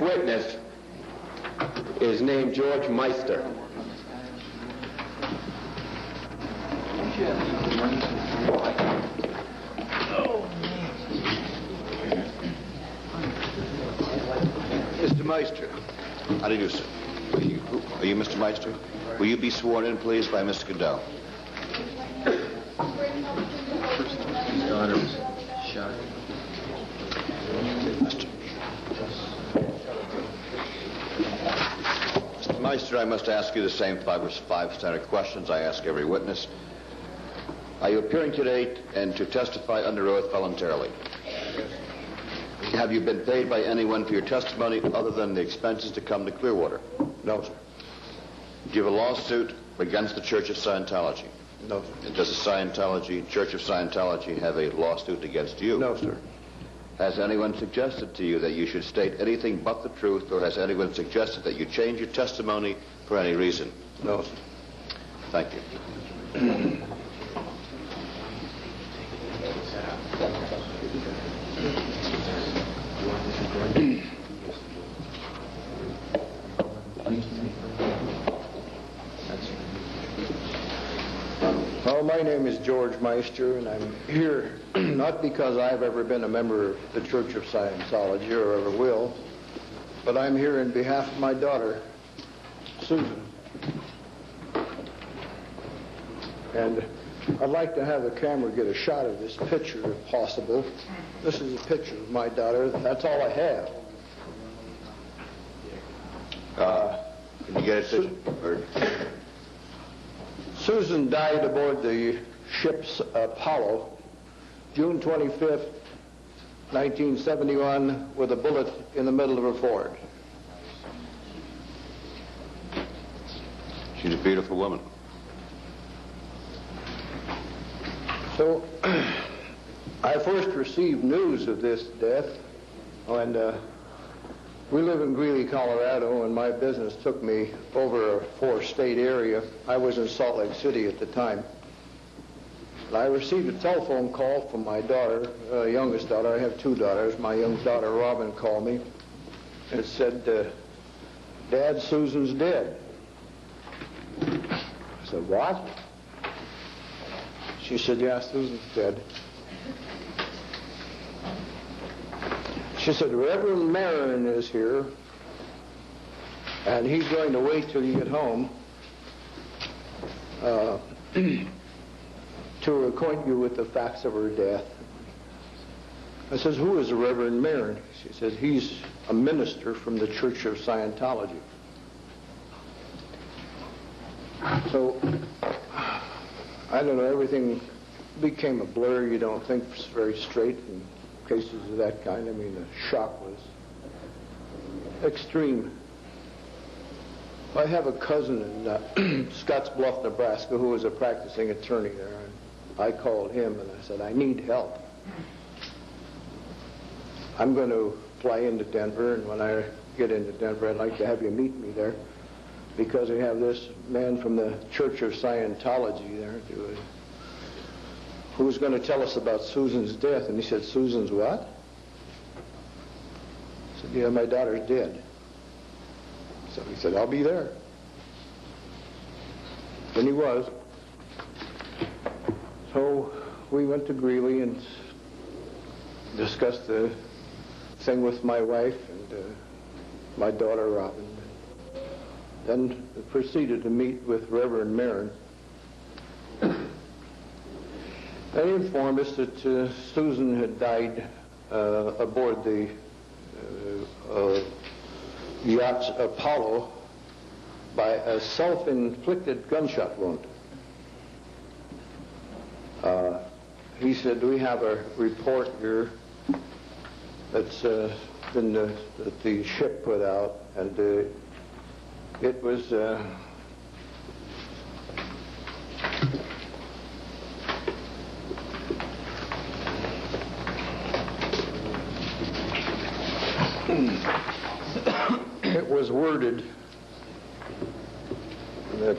next witness is named George Meister. Mr. Meister. How do you do, sir? Are you Mr. Meister? Will you be sworn in, please, by Mr. Goodell? His daughter was shot. Mr. Meister, I must ask you the same five standard questions I ask every witness. Are you appearing today and to testify under oath voluntarily? Have you been paid by anyone for your testimony other than the expenses to come to Clearwater? No, sir. Do you have a lawsuit against the Church of Scientology? No, sir. Does the Church of Scientology have a lawsuit against you? No, sir. Has anyone suggested to you that you should state anything but the truth, or has anyone suggested that you change your testimony for any reason? No, sir. Thank you. Well, my name is George Meister, and I'm here not because I've ever been a member of the Church of Scientology or ever will, but I'm here in behalf of my daughter, Susan. And I'd like to have the camera get a shot of this picture, if possible. This is a picture of my daughter. That's all I have. Can you get it, Susan? Susan died aboard the ship's Apollo, June 25th, 1971, with a bullet in the middle of her forehead. She's a beautiful woman. So, I first received news of this death, and we live in Greeley, Colorado, and my business took me over a four-state area. I was in Salt Lake City at the time. And I received a telephone call from my daughter, youngest daughter. I have two daughters. My young daughter, Robin, called me. And it said, Dad, Susan's dead. I said, what? She said, yeah, Susan's dead. She said, Reverend Marin is here, and he's going to wait till you get home to acquaint you with the facts of her death. I says, who is the Reverend Marin? She says, he's a minister from the Church of Scientology. So, I don't know, everything became a blur. You don't think very straight in cases of that kind. I mean, the shock was extreme. I have a cousin in Scottsbluff, Nebraska, who was a practicing attorney there. And I called him and I said, I need help. I'm going to fly into Denver, and when I get into Denver, I'd like to have you meet me there, because we have this man from the Church of Scientology there who's going to tell us about Susan's death. And he said, Susan's what? I said, yeah, my daughter's dead. So he said, I'll be there. And he was. So we went to Greeley and discussed the thing with my wife and my daughter, Robin. Then proceeded to meet with Reverend Marin. They informed us that Susan had died aboard the yacht's Apollo by a self-inflicted gunshot wound. He said, we have a report here that's been that the ship put out, and it was it was worded that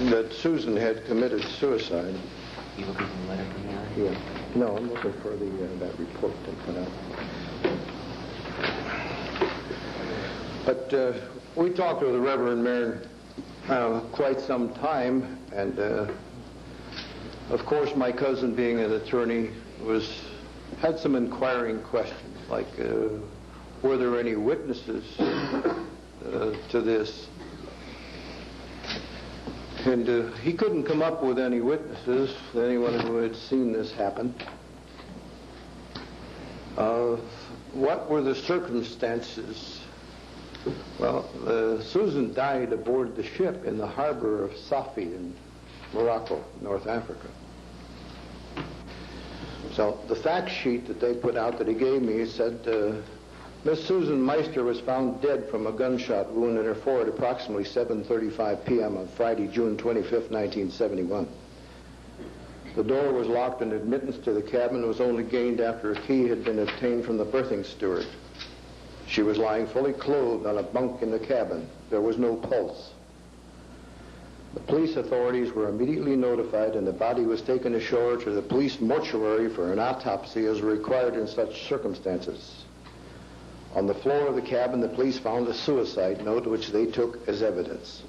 that Susan had committed suicide. You looking for the letter from the Yeah. No, I'm looking for that report they put out. But we talked with the Reverend Mayor quite some time, and of course my cousin, being an attorney, had some inquiring questions, like were there any witnesses to this? And he couldn't come up with any witnesses, anyone who had seen this happen. What were the circumstances? Well, Susan died aboard the ship in the harbor of Safi in Morocco, North Africa. So the fact sheet that they put out that he gave me said Miss Susan Meister was found dead from a gunshot wound in her forehead approximately 7:35 p.m. on Friday, June 25th, 1971. The door was locked and admittance to the cabin was only gained after a key had been obtained from the berthing steward. She was lying fully clothed on a bunk in the cabin. There was no pulse. The police authorities were immediately notified and the body was taken ashore to the police mortuary for an autopsy as required in such circumstances. On the floor of the cabin, the police found a suicide note which they took as evidence.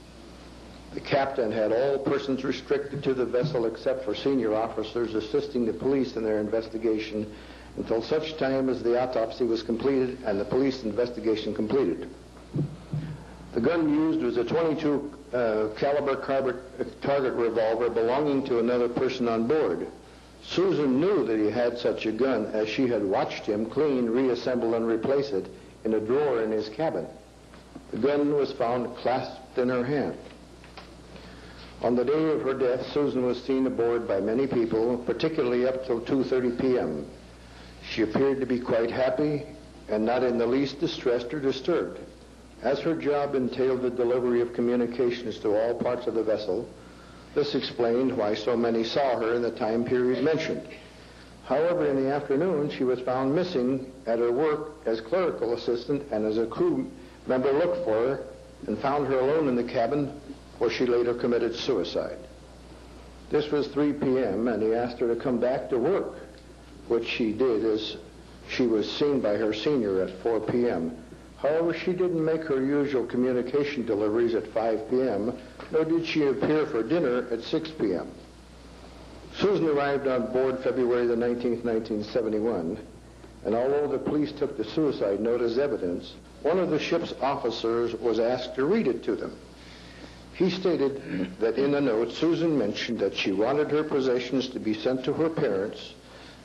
The captain had all persons restricted to the vessel except for senior officers assisting the police in their investigation until such time as the autopsy was completed and the police investigation completed. The gun used was a .22 caliber target revolver belonging to another person on board. Susan knew that he had such a gun as she had watched him clean, reassemble, and replace it in a drawer in his cabin. The gun was found clasped in her hand. On the day of her death, Susan was seen aboard by many people, particularly up till 2:30 p.m. She appeared to be quite happy and not in the least distressed or disturbed. As her job entailed the delivery of communications to all parts of the vessel, this explained why so many saw her in the time period mentioned. However, in the afternoon, she was found missing at her work as clerical assistant, and as a crew member looked for her and found her alone in the cabin, where she later committed suicide. This was 3 p.m., and he asked her to come back to work, which she did, as she was seen by her senior at 4 p.m. However, she didn't make her usual communication deliveries at 5 p.m., nor did she appear for dinner at 6 p.m. Susan arrived on board February the 19th, 1971, and although the police took the suicide note as evidence, one of the ship's officers was asked to read it to them. He stated that in the note, Susan mentioned that she wanted her possessions to be sent to her parents,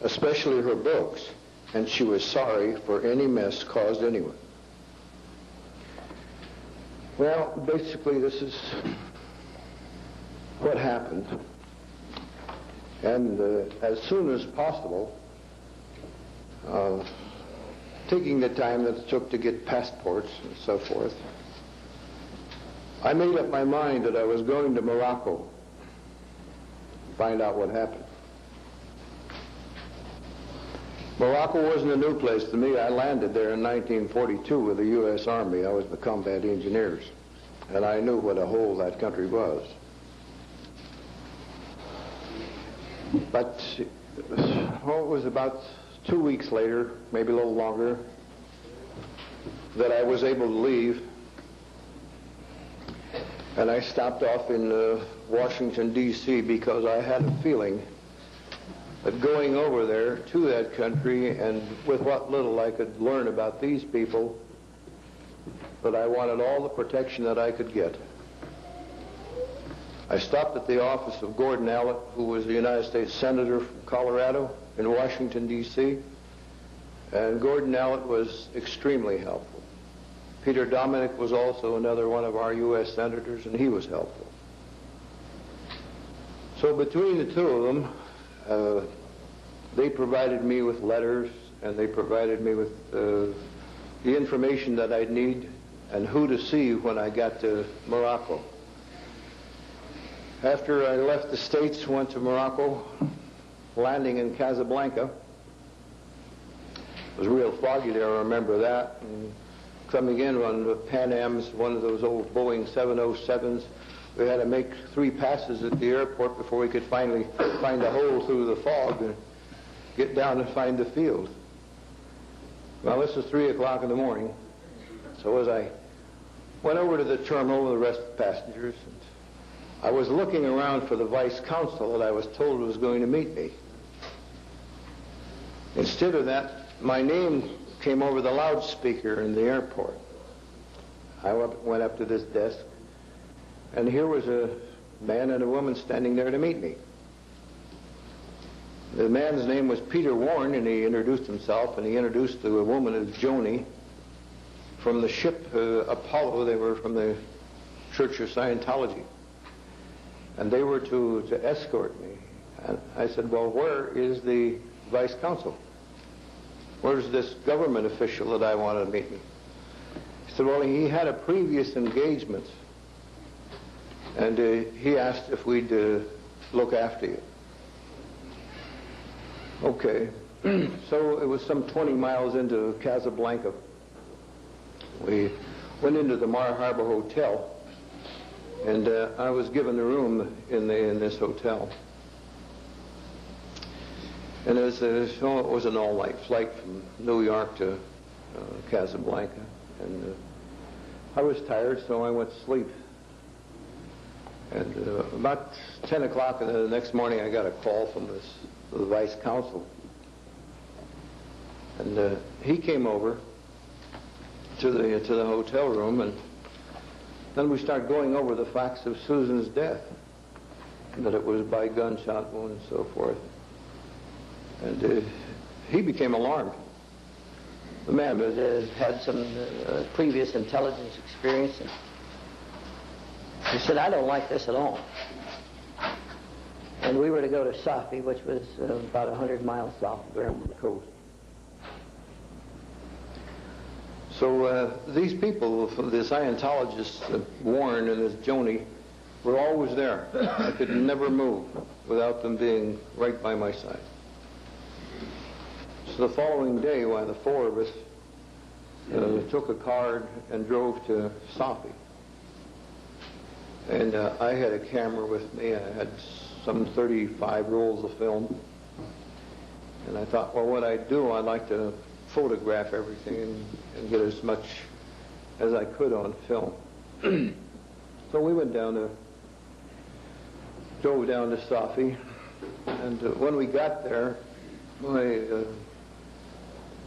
especially her books, and she was sorry for any mess caused anyone. Well, basically, this is what happened. And as soon as possible, taking the time that it took to get passports and so forth, I made up my mind that I was going to Morocco to find out what happened. Morocco wasn't a new place to me. I landed there in 1942 with the U.S. Army. I was the combat engineers, and I knew what a hole that country was. But it was about 2 weeks later, maybe a little longer, that I was able to leave. And I stopped off in Washington, D.C., because I had a feeling that going over there to that country, and with what little I could learn about these people, that I wanted all the protection that I could get. I stopped at the office of Gordon Allett, who was the United States Senator from Colorado in Washington, D.C., and Gordon Allett was extremely helpful. Peter Dominic was also another one of our U.S. senators, and he was helpful. So between the two of them, they provided me with letters, and they provided me with the information that I'd need and who to see when I got to Morocco. After I left the States, went to Morocco, landing in Casablanca. It was real foggy there, I remember that. And coming in on the Pan Am's, one of those old Boeing 707s, We had to make 3 passes at the airport before we could finally find a hole through the fog and get down and find the field. Well, this was 3 o'clock in the morning. So as I went over to the terminal with the rest of the passengers, I was looking around for the vice consul that I was told was going to meet me. Instead of that, my name came over the loudspeaker in the airport. I went up to this desk, and here was a man and a woman standing there to meet me. The man's name was Peter Warren, and he introduced himself, and he introduced the woman as Joni from the ship Apollo. They were from the Church of Scientology. And they were to escort me. And I said, well, where is the vice consul? Where's this government official that I wanted to meet me? He said, well, he had a previous engagement, and he asked if we'd look after you. Okay. So it was some 20 miles into Casablanca. We went into the Mar Harbor Hotel, and I was given a room in this hotel. And it was an all-night flight from New York to Casablanca. And I was tired, so I went to sleep. And about 10 o'clock the next morning, I got a call from the vice consul. And he came over to the hotel room, and then we started going over the facts of Susan's death, that it was by gunshot wound and so forth. And he became alarmed. The man had some previous intelligence experience. And he said, I don't like this at all. And we were to go to Safi, which was about 100 miles south of the coast. So these people, the Scientologists, Warren and this Joni, were always there. I could never move without them being right by my side. So the following day, while the 4 of us took a car and drove to Safi. And I had a camera with me. I had some 35 rolls of film. And I thought, well, what I'd do, I'd like to photograph everything and get as much as I could on film. So we went drove down to Safi. And when we got there,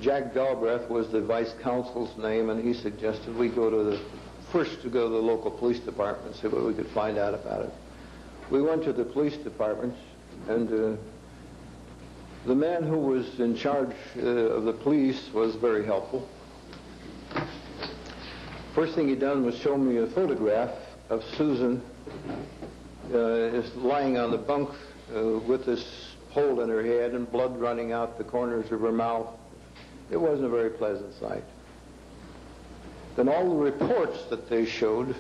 Jack Galbraith was the vice consul's name, and he suggested we go to the local police department and see what we could find out about it. We went to the police department, and the man who was in charge of the police was very helpful. First thing he done was show me a photograph of Susan lying on the bunk with this hole in her head and blood running out the corners of her mouth. It wasn't a very pleasant sight. Then all the reports that they showed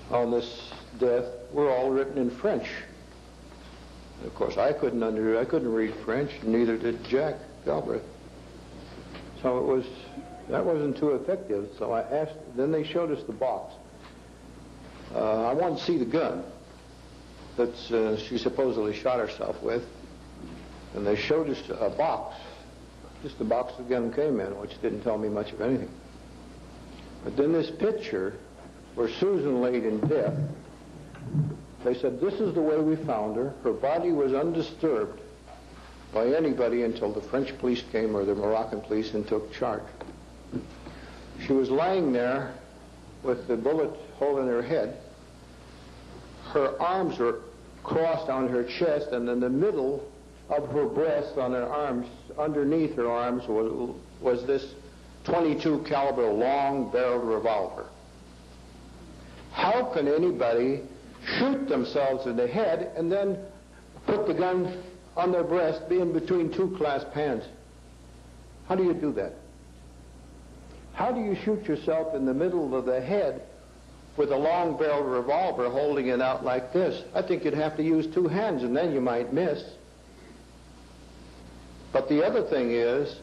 on this death were all written in French. And of course, I couldn't read French, neither did Jack Galbraith. So that wasn't too effective. So I asked. Then they showed us the box. I wanted to see the gun that she supposedly shot herself with, and they showed us a box. Just the box the gun came in, which didn't tell me much of anything. But then this picture where Susan laid in death, they said, this is the way we found her. Her body was undisturbed by anybody until the French police came or the Moroccan police and took charge. She was lying there with the bullet hole in her head. Her arms were crossed on her chest, and in the middle of her breast on her arms, underneath her arms, was this .22 caliber long-barreled revolver. How can anybody shoot themselves in the head and then put the gun on their breast, being between 2 clasped hands? How do you do that? How do you shoot yourself in the middle of the head with a long-barreled revolver holding it out like this? I think you'd have to use 2 hands, and then you might miss. But the other thing is,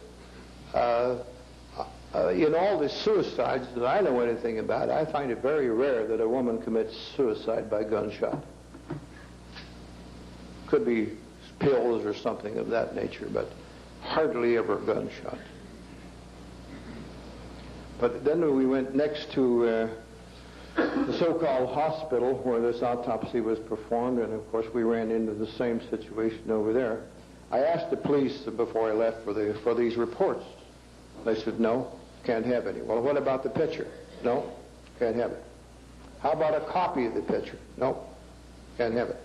In all the suicides that I know anything about, I find it very rare that a woman commits suicide by gunshot. Could be pills or something of that nature, but hardly ever gunshot. But then we went next to the so-called hospital where this autopsy was performed, and of course we ran into the same situation over there. I asked the police before I left for these reports. They said, no, can't have any. Well, what about the picture? No, can't have it. How about a copy of the picture? No, can't have it.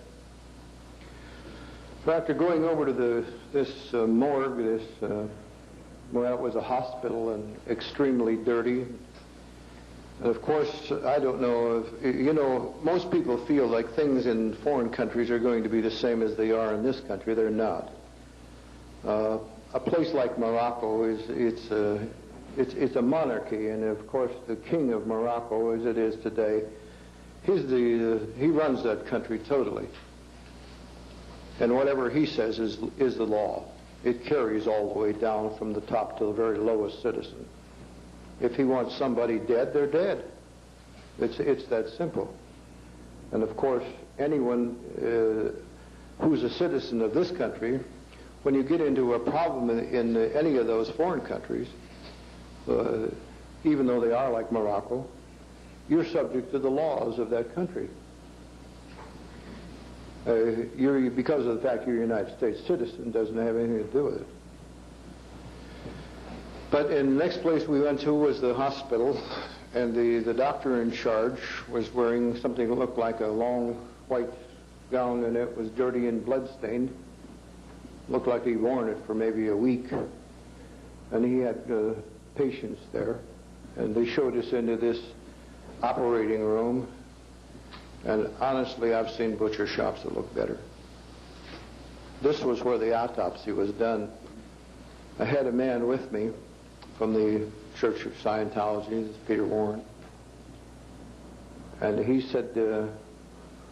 So after going over to this morgue, well, it was a hospital and extremely dirty. And of course, I don't know if, most people feel like things in foreign countries are going to be the same as they are in this country. They're not. A place like Morocco it's a monarchy, and of course the king of Morocco, as it is today, he runs that country totally. And whatever he says is the law. It carries all the way down from the top to the very lowest citizen. If he wants somebody dead, they're dead. It's that simple. And of course, anyone who's a citizen of this country, when you get into a problem in any of those foreign countries, even though they are like Morocco, you're subject to the laws of that country. Because of the fact you're a United States citizen, doesn't have anything to do with it. But in the next place we went to was the hospital, and the doctor in charge was wearing something that looked like a long white gown, and it was dirty and blood-stained. Looked like he'd worn it for maybe a week. And he had patients there, and they showed us into this operating room. And honestly, I've seen butcher shops that look better. This was where the autopsy was done. I had a man with me from the Church of Scientology, this is Peter Warren. And he said,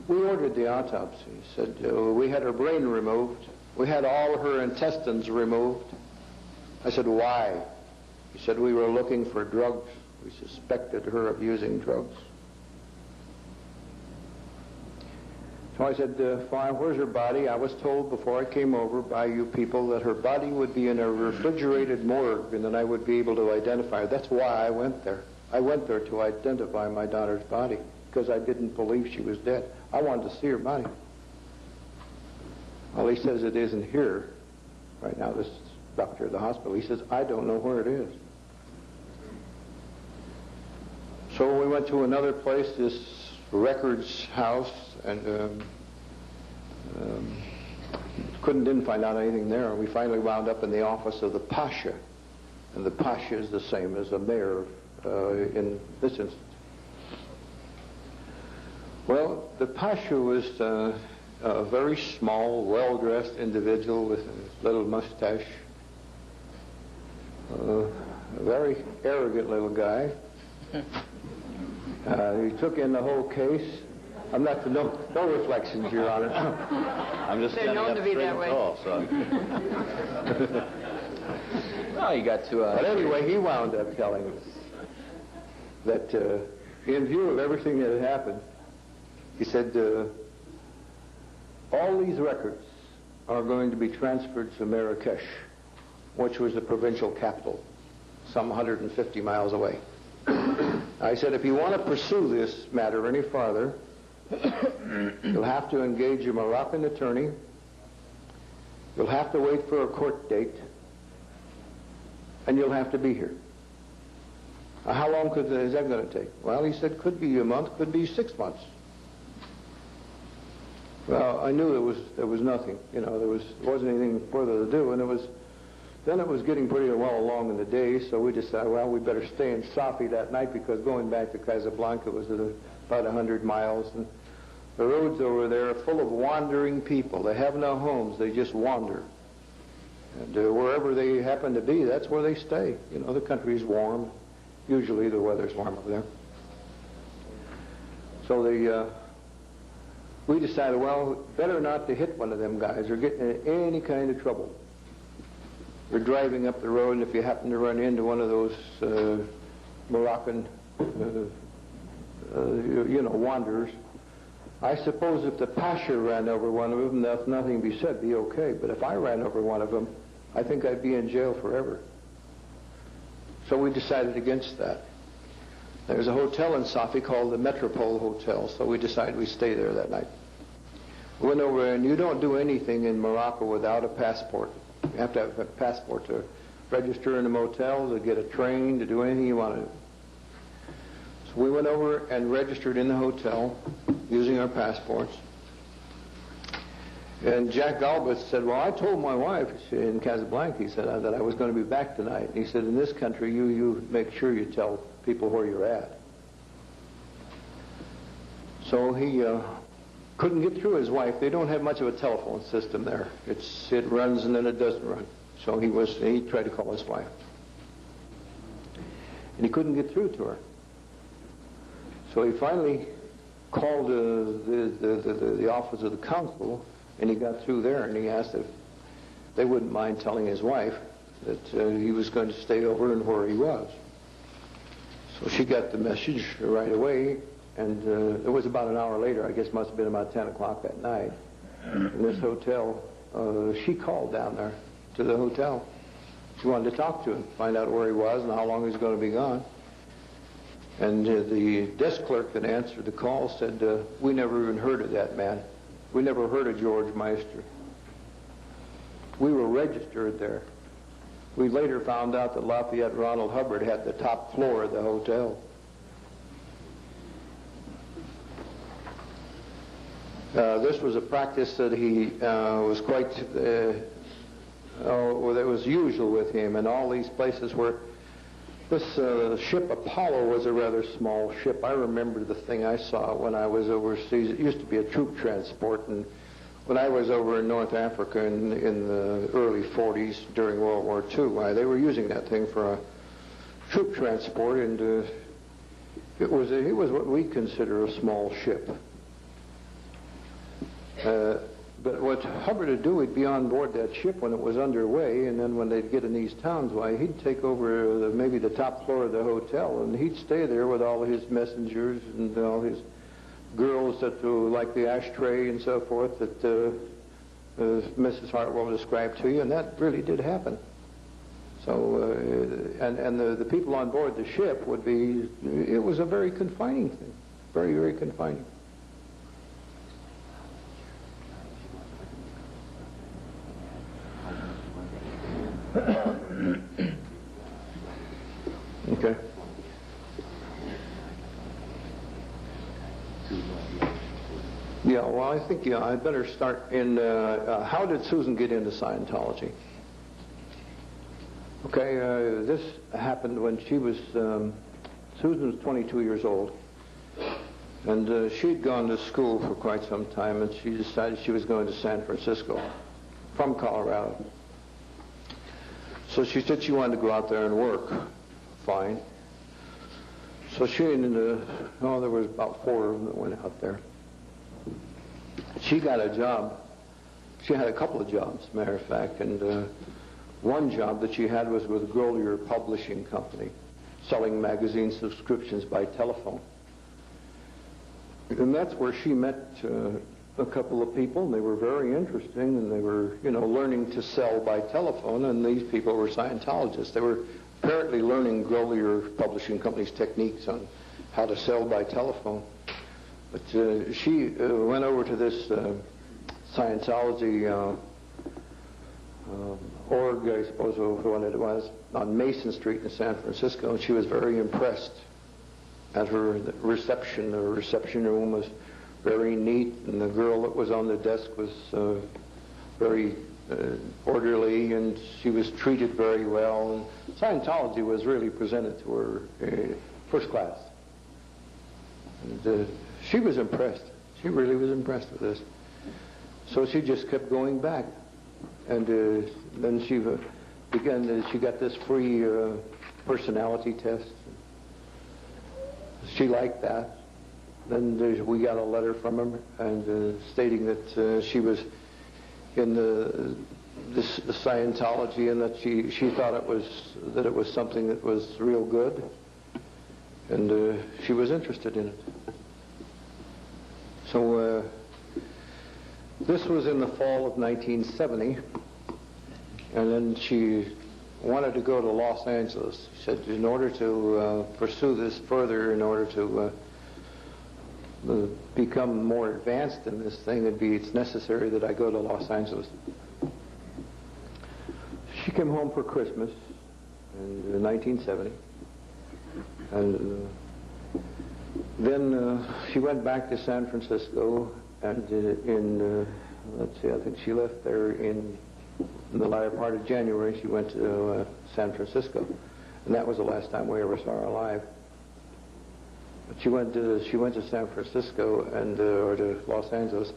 we ordered the autopsy. He said, we had her brain removed. We had all her intestines removed. I said, why? He said, we were looking for drugs. We suspected her of using drugs. So I said, fine, where's her body? I was told before I came over by you people that her body would be in a refrigerated morgue and that I would be able to identify her. That's why I went there. I went there to identify my daughter's body because I didn't believe she was dead. I wanted to see her body. Well, he says it isn't here right now, this doctor at the hospital. He says, I don't know where it is. So we went to another place, this records house, and didn't find out anything there. We finally wound up in the office of the Pasha, and the Pasha is the same as the mayor in this instance. Well, the Pasha was a very small, well-dressed individual with a little mustache, a very arrogant little guy. He took in the whole case. I'm not no reflections, Your Honor. I'm just standing up straight and tall, so. Well, you got to... But anyway, he wound up telling us that in view of everything that had happened, he said, all these records are going to be transferred to Marrakesh, which was the provincial capital, some 150 miles away. I said, if you want to pursue this matter any farther, you'll have to engage a Moroccan attorney. You'll have to wait for a court date. And you'll have to be here. How long is that going to take? Well, he said, could be a month, could be 6 months. Well, I knew there was nothing. There wasn't anything further to do, and then it was getting pretty well along in the day, so we decided, well, we better stay in Safi that night because going back to Casablanca was about 100 miles, and the roads over there are full of wandering people. They have no homes. They just wander. And wherever they happen to be, that's where they stay. The country's warm. Usually the weather's warm over there. So we decided, well, better not to hit one of them guys or get in any kind of trouble. you're driving up the road, and if you happen to run into one of those Moroccan, wanderers, I suppose if the Pasha ran over one of them, if nothing be said, be okay. But if I ran over one of them, I think I'd be in jail forever. So we decided against that. There's a hotel in Safi called the Metropole Hotel, so we decided we'd stay there that night. We went over, and you don't do anything in Morocco without a passport. You have to have a passport to register in a motel, to get a train, to do anything you want to do. So we went over and registered in the hotel using our passports. And Jack Galbus said, well, I told my wife in Casablanca, he said, that I was going to be back tonight. And he said, in this country, you make sure you tell people where you're at. So he couldn't get through his wife. They don't have much of a telephone system there. It runs and then it doesn't run. So he tried to call his wife. And he couldn't get through to her. So he finally called the office of the consul, and he got through there, and he asked if they wouldn't mind telling his wife that he was going to stay over and where he was. So she got the message right away, and it was about an hour later, I guess it must have been about 10 o'clock that night, in this hotel. She called down there to the hotel. She wanted to talk to him, find out where he was and how long he was going to be gone. And the desk clerk that answered the call said, we never even heard of that man. We never heard of George Meister. We were registered there. We later found out that Lafayette Ronald Hubbard had the top floor of the hotel. This was a practice that he was quite, that was usual with him in all these places where this ship Apollo was a rather small ship. I remember the thing I saw when I was overseas. It used to be a troop transport, and when I was over in North Africa in the early 40s during World War II, they were using that thing for a troop transport, and it was what we consider a small ship. But what Hubbard would do, he'd be on board that ship when it was underway, and then when they'd get in these towns, why, he'd take over maybe the top floor of the hotel, and he'd stay there with all his messengers and all his girls that like the ashtray and so forth that Mrs. Hartwell described to you, and that really did happen. So, and the people on board the ship would be, it was a very confining thing, very, very confining. Okay. Yeah, well, I think, I'd better start in, how did Susan get into Scientology? Okay, this happened when she was, Susan was 22 years old, and she'd gone to school for quite some time, and she decided she was going to San Francisco from Colorado. So she said she wanted to go out there and work. Fine. So she and there was about 4 of them that went out there. She got a job. She had a couple of jobs, matter of fact, and one job that she had was with Grolier Publishing Company, selling magazine subscriptions by telephone. And that's where she met a couple of people, and they were very interesting, and they were, learning to sell by telephone, and these people were Scientologists. They were apparently learning Grolier Publishing Company's techniques on how to sell by telephone. But she went over to this Scientology org, I suppose what it was, on Mason Street in San Francisco, and she was very impressed at her reception. The reception room was very neat, and the girl that was on the desk was very orderly, and she was treated very well, and Scientology was really presented to her first class. And she was impressed. She really was impressed with this. So she just kept going back, and then she she got this free personality test. She liked that. Then we got a letter from her and stating that she was in the Scientology, and that she thought it was something that was real good, and she was interested in it. So this was in the fall of 1970, and then she wanted to go to Los Angeles. She said, in order to pursue this further, in order to become more advanced in this thing, it's necessary that I go to Los Angeles. She came home for Christmas in 1970, and then she went back to San Francisco, and let's see, I think she left there in the latter part of January. She went to San Francisco, and that was the last time we ever saw her alive. But she went to San Francisco or to Los Angeles.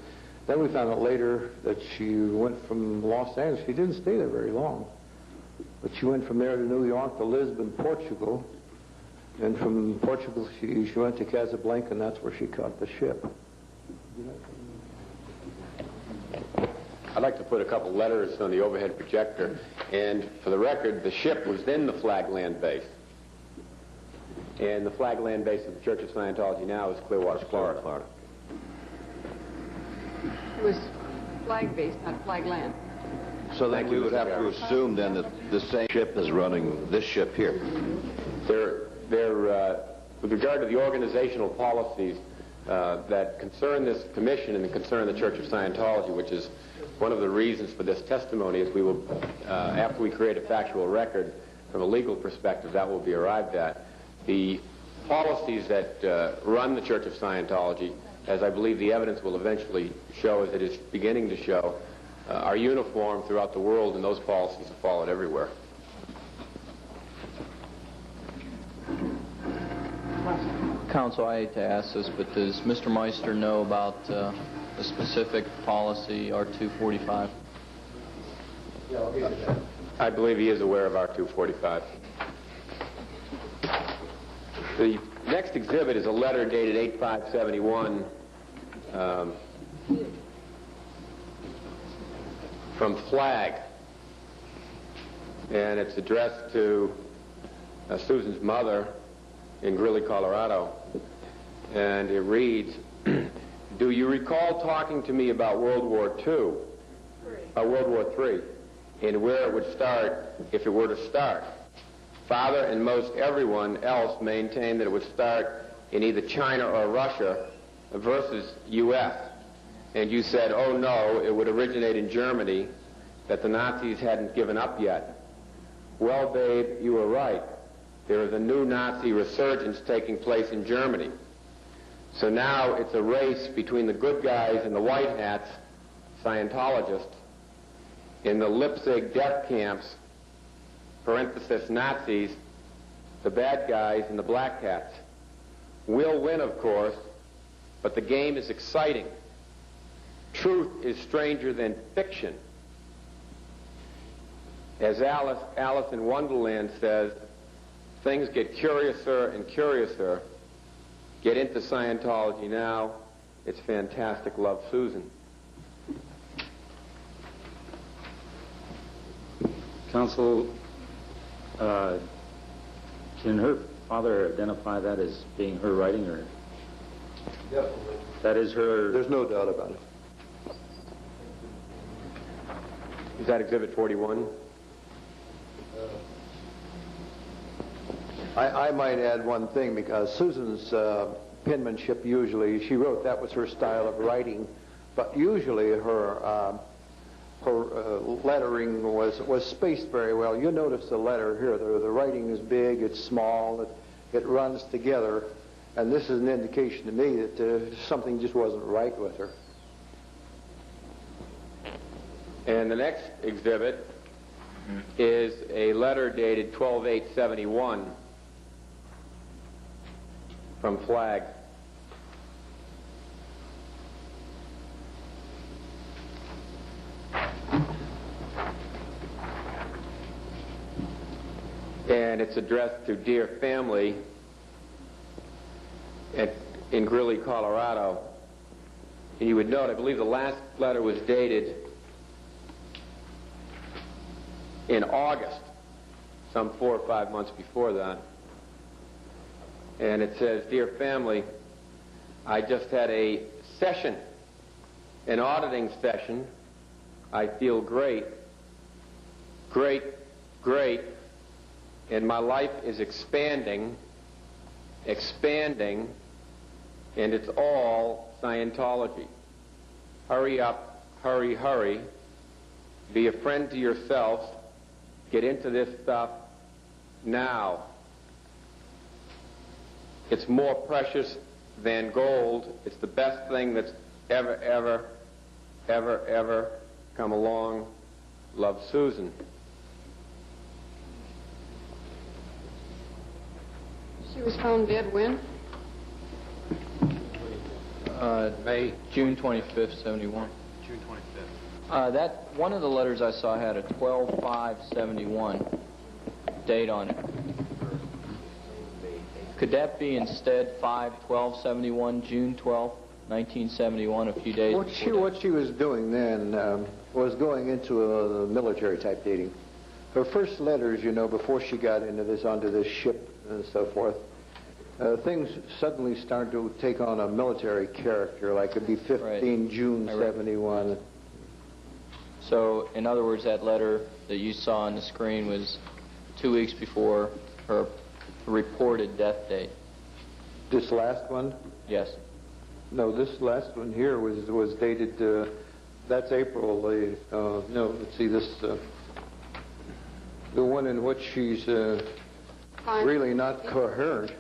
Then we found out later that she went from Los Angeles. She didn't stay there very long, but she went from there to New York, to Lisbon, Portugal, and from Portugal she went to Casablanca, and that's where she caught the ship. I'd like to put a couple letters on the overhead projector, and for the record, the ship was in the Flagland base. And the Flagland base of the Church of Scientology now is Clearwater, Florida. It was flag base, not flag land. So then we would have to assume then that the same ship is running this ship here. With regard to the organizational policies that concern this commission and concern the Church of Scientology, which is one of the reasons for this testimony, is we will, after we create a factual record from a legal perspective, that will be arrived at. The policies that run the Church of Scientology, as I believe the evidence will eventually show, as it is beginning to show, are uniform throughout the world, and those policies are followed everywhere. Counsel, I hate to ask this, but does Mr. Meister know about the specific policy, R245? I believe he is aware of R245. The next exhibit is a letter dated 8/5/71 from Flag, and it's addressed to Susan's mother in Greeley, Colorado, and it reads, "Do you recall talking to me about World War II, World War III, and where it would start if it were to start? Father and most everyone else maintained that it would start in either China or Russia versus U.S. And you said, oh no, it would originate in Germany, that the Nazis hadn't given up yet. Well, babe, you were right. There is a new Nazi resurgence taking place in Germany. So now it's a race between the good guys and the white hats, Scientologists, in the Leipzig death camps, parenthesis Nazis, the bad guys and the black hats. We'll win, of course, but the game is exciting. Truth is stranger than fiction. As Alice in Wonderland says, things get curiouser and curiouser. Get into Scientology now. It's fantastic. Love, Susan." Counsel, can her father identify that as being her writing, or? Definitely. That is her... There's no doubt about it. Is that Exhibit 41? I might add one thing, because Susan's penmanship, usually, she wrote that was her style of writing, but usually her lettering was spaced very well. You notice the letter here, the writing is big, it's small, it runs together, and this is an indication to me that something just wasn't right with her. And the next exhibit is a letter dated 12/8/71 from Flag. And it's addressed to Dear Family in Greeley, Colorado. And you would note, I believe the last letter was dated in August, some 4 or 5 months before that. And it says, "Dear family, I just had a session, an auditing session. I feel great, great, great, and my life is expanding, expanding, and it's all Scientology. Hurry up, hurry, hurry. Be a friend to yourself. Get into this stuff now. It's more precious than gold. It's the best thing that's ever, ever, ever, ever come along. Love, Susan." She was found dead when? May June 25th, 71. June 25th. That one of the letters I saw had a 12/5/71 date on it. Could that be instead 5/12/71, June 12th, 1971, a few days What she was doing then was going into a military type dating. Her first letters, you know, before she got into this, onto this ship and so forth, things suddenly started to take on a military character, like it'd be 15 Right. June I read. 71. So, in other words, that letter that you saw on the screen was 2 weeks before her reported death date. This last one? Yes. No, this last one here was dated, that's April. No, let's see, this, the one in which she's really not coherent,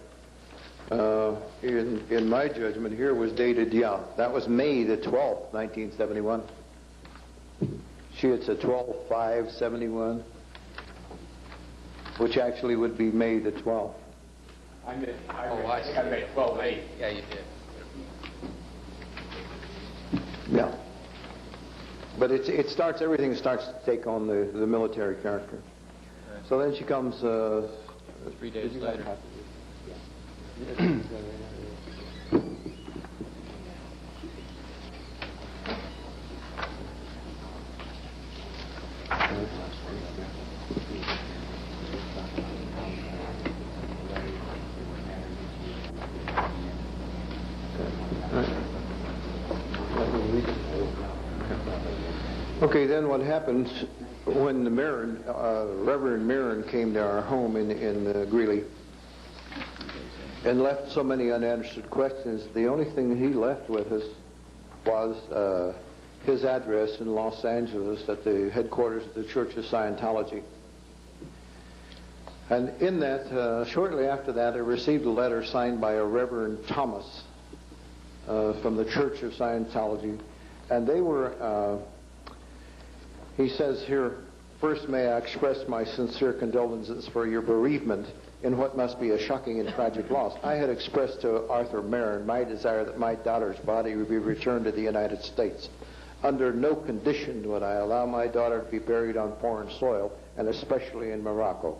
in my judgment here, was dated, that was May the 12th, 1971. It's a 12/5/71, which actually would be May the 12th. I think I made 12/8. Yeah, you did. Yeah. But everything starts to take on the military character. So then she comes, 3 days later. Okay, then what happens when the Reverend Mirren came to our home in Greeley and left so many unanswered questions, the only thing he left with us was his address in Los Angeles at the headquarters of the Church of Scientology. And in that, shortly after that, I received a letter signed by a Reverend Thomas from the Church of Scientology. And they were, he says here, "First may I express my sincere condolences for your bereavement in what must be a shocking and tragic loss. I had expressed to Arthur Marin my desire that my daughter's body would be returned to the United States. Under no condition would I allow my daughter to be buried on foreign soil, and especially in Morocco."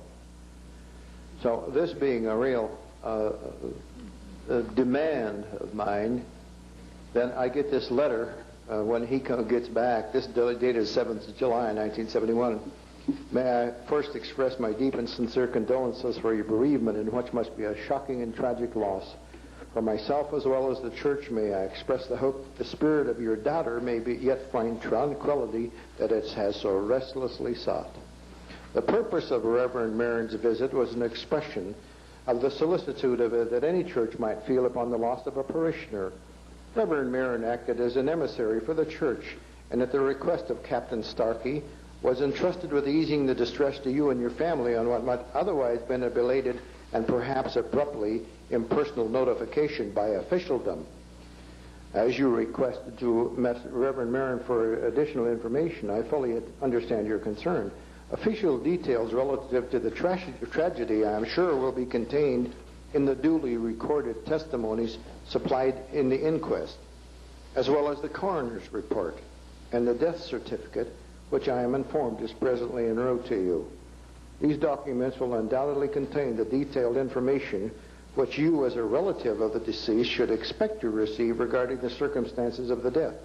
So this being a real demand of mine, then I get this letter when he gets back. This dated 7th of July, 1971. "May I first express my deep and sincere condolences for your bereavement in what must be a shocking and tragic loss. For myself as well as the church, may I express the hope that the spirit of your daughter may yet find tranquility that it has so restlessly sought." The purpose of Reverend Marin's visit was an expression of the solicitude that any church might feel upon the loss of a parishioner. Reverend Marin acted as an emissary for the church, and at the request of Captain Starkey, was entrusted with easing the distress to you and your family on what might otherwise been a belated and perhaps abruptly impersonal notification by officialdom. As you requested to Reverend Marin for additional information, I fully understand your concern. Official details relative to the tragedy, I am sure, will be contained in the duly recorded testimonies supplied in the inquest, as well as the coroner's report and the death certificate, which I am informed is presently en route to you. These documents will undoubtedly contain the detailed information which you, as a relative of the deceased, should expect to receive regarding the circumstances of the death.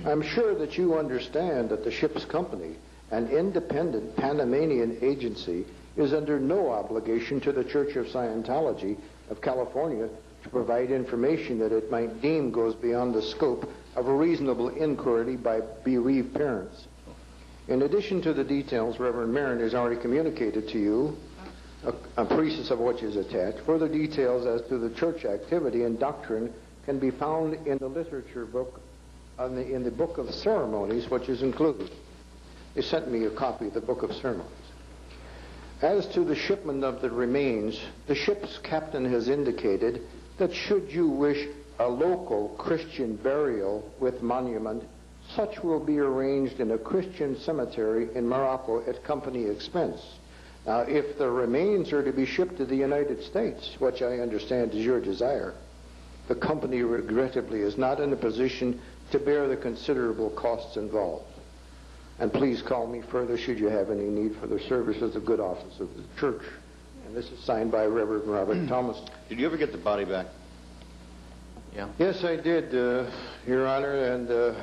I'm sure that you understand that the ship's company an independent Panamanian agency, is under no obligation to the Church of Scientology of California to provide information that it might deem goes beyond the scope of a reasonable inquiry by bereaved parents. In addition to the details Reverend Marin has already communicated to you, a precis of which is attached, further details as to the church activity and doctrine can be found in the literature book, in the Book of Ceremonies, which is included. They sent me a copy of the Book of Ceremonies. As to the shipment of the remains, the ship's captain has indicated that should you wish a local Christian burial with monument, such will be arranged in a Christian cemetery in Morocco at company expense. Now, if the remains are to be shipped to the United States, which I understand is your desire, the company regrettably is not in a position to bear the considerable costs involved. And please call me further should you have any need for the services of good office of the church. And this is signed by Reverend Robert Thomas. Did you ever get the body back? Yeah. Yes, I did, Your Honor, and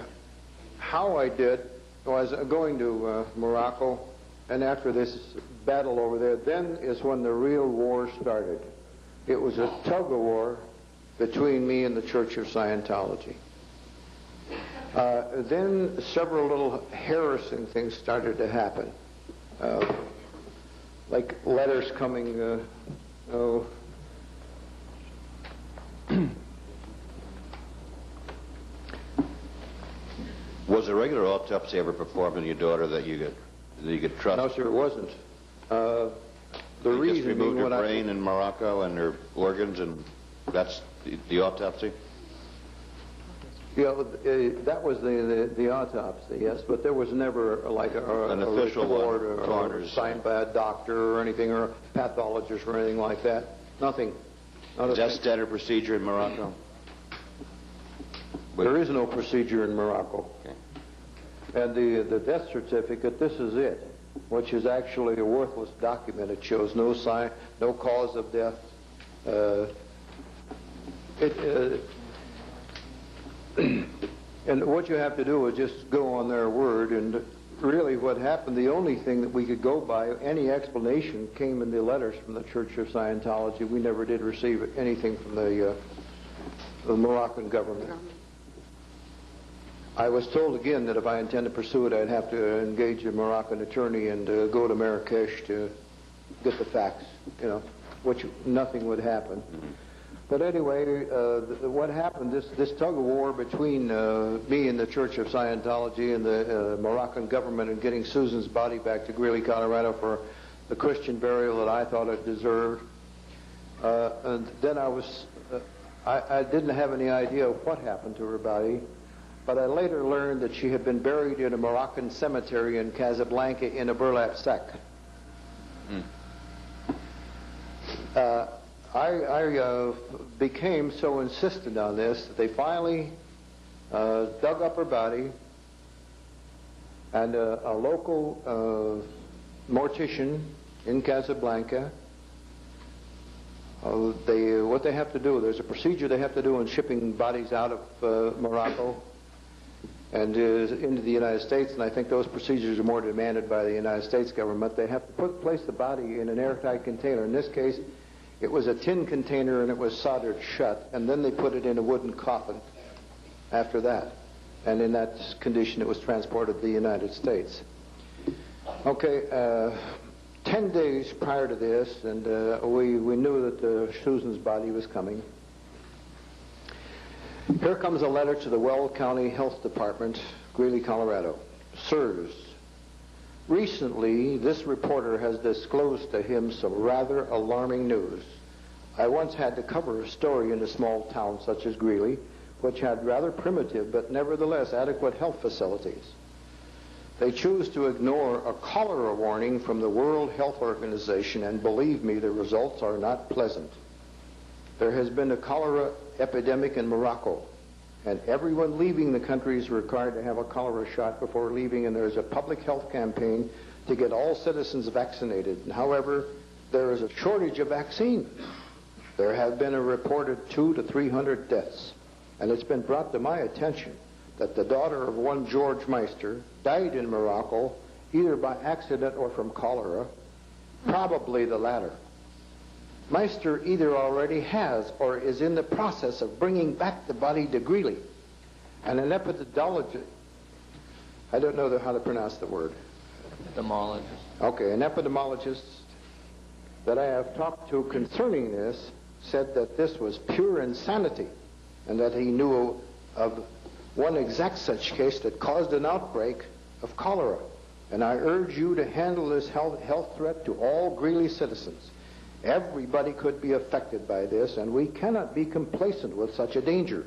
how I did was going to Morocco, and after this battle over there, then is when the real war started. It was a tug-of-war between me and the Church of Scientology. Then several little harassing things started to happen, like letters coming, Was a regular autopsy ever performed on your daughter that you could trust? No, sir, it wasn't. The You reason just removed her being brain in Morocco and her organs, and that's the autopsy? Yeah, that was the autopsy, yes, but there was never like An a official report one, or coroner's. signed by a doctor or anything, or a pathologist or anything like that. Nothing. Not Is a that thing. standard procedure in Morocco? There is no procedure in Morocco. Okay. And the death certificate, this is it, which is actually a worthless document. It shows no sign, no cause of death. And what you have to do is just go on their word, and really what happened, the only thing that we could go by, any explanation came in the letters from the Church of Scientology. We never did receive anything from the Moroccan government. I was told again that if I intend to pursue it, I'd have to engage a Moroccan attorney and go to Marrakesh to get the facts, which nothing would happen. But anyway, what happened, this tug-of-war between me and the Church of Scientology and the Moroccan government and getting Susan's body back to Greeley, Colorado for the Christian burial that I thought it deserved. And then I didn't have any idea what happened to her body, but I later learned that she had been buried in a Moroccan cemetery in Casablanca in a burlap sack. I became so insistent on this that they finally dug up her body, and a local mortician in Casablanca, what they have to do, there's a procedure they have to do in shipping bodies out of Morocco and into the United States, and I think those procedures are more demanded by the United States government. They have to place the body in an airtight container. In this case, it was a tin container and it was soldered shut, and then they put it in a wooden coffin after that. And in that condition, it was transported to the United States. Okay, 10 days prior to this, and we knew that Susan's body was coming. Here comes a letter to the Weld County Health Department, Greeley, Colorado. Sirs, recently, this reporter has disclosed to him some rather alarming news. I once had to cover a story in a small town such as Greeley, which had rather primitive but nevertheless adequate health facilities. They choose to ignore a cholera warning from the World Health Organization, and believe me, the results are not pleasant. There has been a cholera epidemic in Morocco, and everyone leaving the country is required to have a cholera shot before leaving, and there's a public health campaign to get all citizens vaccinated. However, there is a shortage of vaccine. There have been a reported 200 to 300 deaths, and it's been brought to my attention that the daughter of one George Meister died in Morocco either by accident or from cholera, probably the latter. Meister either already has or is in the process of bringing back the body to Greeley. And an epidemiologist, I don't know how to pronounce the word. Epidemiologist. Okay, an epidemiologist that I have talked to concerning this said that this was pure insanity and that he knew of one exact such case that caused an outbreak of cholera. And I urge you to handle this health threat to all Greeley citizens. Everybody could be affected by this, and we cannot be complacent with such a danger.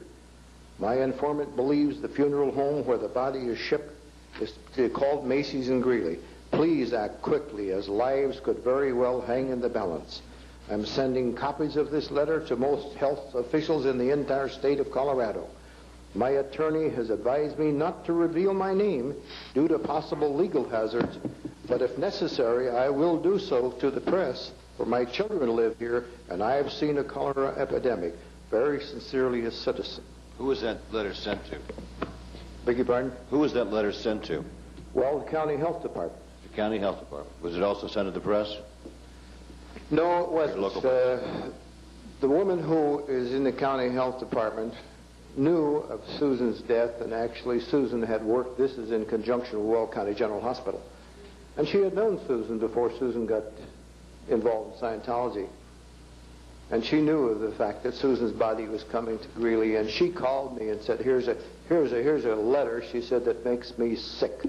My informant believes the funeral home where the body is shipped is called Macy's in Greeley. Please act quickly, as lives could very well hang in the balance. I'm sending copies of this letter to most health officials in the entire state of Colorado. My attorney has advised me not to reveal my name due to possible legal hazards, but if necessary, I will do so to the press, for my children live here, and I have seen a cholera epidemic. Very sincerely, a citizen. Who was that letter sent to? Beg your pardon? Who was that letter sent to? Well, the county health department. The county health department. Was it also sent to the press? No, it wasn't. Local The woman who is in the county health department knew of Susan's death, and actually Susan had worked, this is in conjunction with Weld County General Hospital. And she had known Susan before Susan got involved in Scientology. And she knew of the fact that Susan's body was coming to Greeley, and she called me and said, here's a letter, she said, that makes me sick.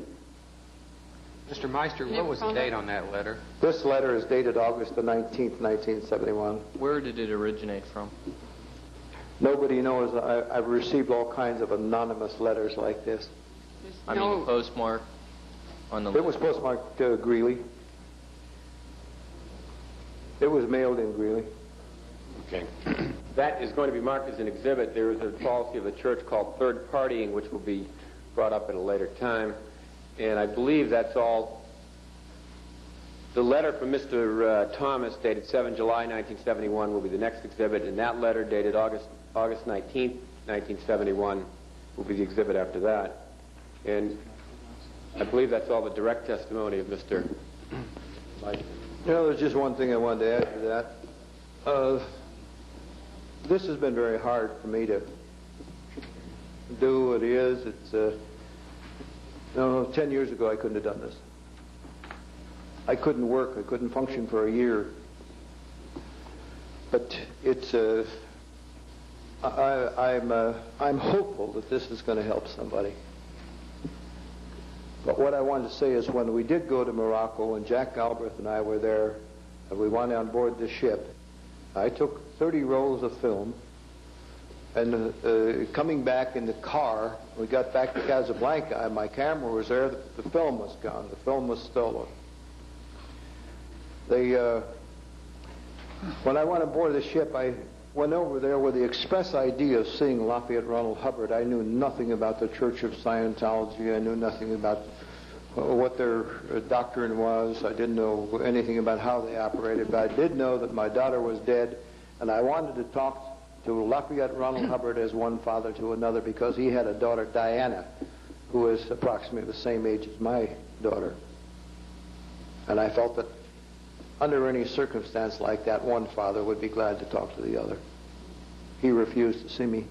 Mr. Meister, what was the date on that letter? This letter is dated August the 19th, 1971. Where did it originate from? Nobody knows. I've received all kinds of anonymous letters like this. I mean, postmark on the It was postmarked Greeley. It was mailed in Greeley. Okay. That is going to be marked as an exhibit. There is a policy of the church called third partying, which will be brought up at a later time. And I believe that's all. The letter from Mr. Thomas, dated 7 July 1971, will be the next exhibit, and that letter, dated August 19th, 1971, will be the exhibit after that. And I believe that's all the direct testimony of Mr. Meister. You know, there's just one thing I wanted to add to that. This has been very hard for me to do what it is. It's, 10 years ago I couldn't have done this. I couldn't work. I couldn't function for a year. But it's, I'm hopeful that this is going to help somebody. But what I wanted to say is when we did go to Morocco, and Jack Galbraith and I were there, and we went on board the ship, I took 30 rolls of film, and coming back in the car, we got back to Casablanca, and my camera was there, the film was gone, the film was stolen. When I went aboard the ship, I went over there with the express idea of seeing Lafayette Ronald Hubbard. I knew nothing about the Church of Scientology. I knew nothing about what their doctrine was. I didn't know anything about how they operated, but I did know that my daughter was dead, and I wanted to talk to Lafayette Ronald Hubbard as one father to another, because he had a daughter, Diana, who is approximately the same age as my daughter. And I felt that under any circumstance like that, one father would be glad to talk to the other. He refused to see me.